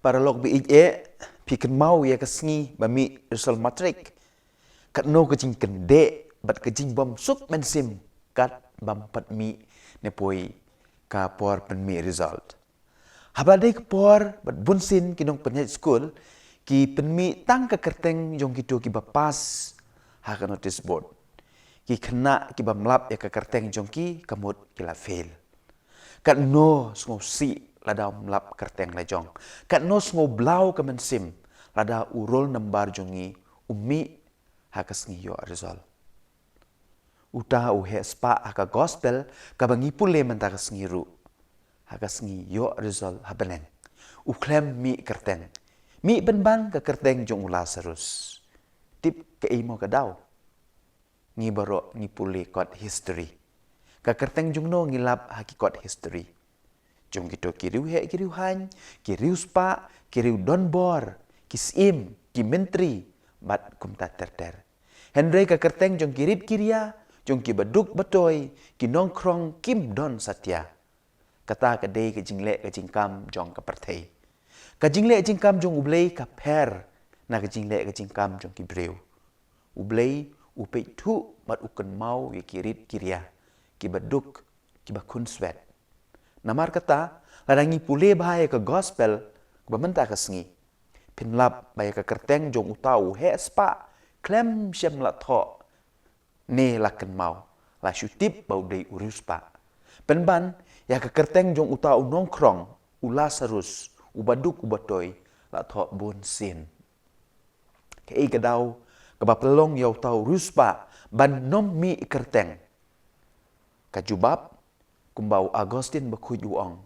para lok bi pi kan mau ya kasngi bami result matrik kat no ka jing kan de bat ka jing bam suk men sim kat bam pat mi ne poi ka por pen mi result habade ka por bat bunsin kinong penjat school ki pen mi tang ka kerteng jong kitu ki bapas ha ka notice board ki kena ki bam lap ya ka kerteng jong ki kamut ki la fail kat no sngo si lada mlap kerteng lejong kat no sngo blau ka men sim lada urol nambar jongi umi hakas ngiyo result uta uhe spa haka gospel kabangi pule mentakas ngiru hakas ngiyo result habeneng uklem mi kerteng mi benban ka kerteng jong ula serus tip ke imo ka daw ngi baro ngi pule kot history ka kerteng jong no ngilap haki kot history jong kito kiriu he kiriu han kiriu spa kiriu donbor kisim ki menteri bat kumta terter Henry ka kerteng jong kirit kiria jong ki baduk batoy ki nongkrong kim don satya kata ka dei ka jingle ka jingkam jong ka perthei ka jingle jingkam jong ublei ka per na ka jingle ka jingkam jong ki breu ublei upei thu mat uken mau ye kirit kiria ki baduk ki bakun swet namar kata ladangi pule bahaya ke gospel ba menta ka sngi pinlap baya ka kerteng jong utau he spa klem shem la tho ne laken mau la syutip bau dei urus pa penban ya ka kerteng jong utau nongkrong ula sarus ubaduk ubatoy la tho bon sin ke i gadau ka ba pelong ya utau ruspa ban nom mi kerteng kajubab kumbau Agustin bakuj uong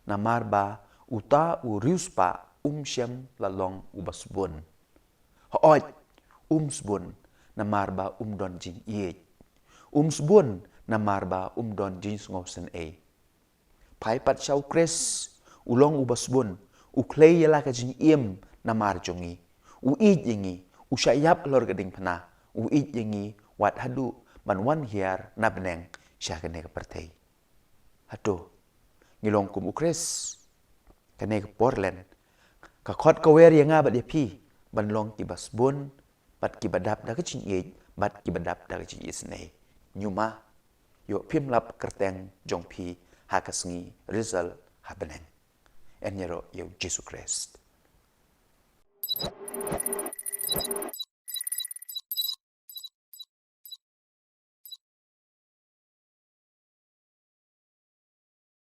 namar ba uta uruspa shem lalong ubasbun hooj sbun namar ba don jing ie sbun namar ba don jing ngosen e pai pat shau kres ulong ubasbun uklei yala ka jing iem namar jongi jingi usyayap lor gading pana jingi wat hadu man wan hiar nabneng syakane ka pertei hatu ngilong kum ukres kane ka porlen ka khot ka wer yanga bat yapi ban long ki basbun bat ki badap da ka chin ye bat ki badap da ka chin isne nyuma yo pim lap kerteng jong pi hakasngi result habeneng en yero yo Jesus Christ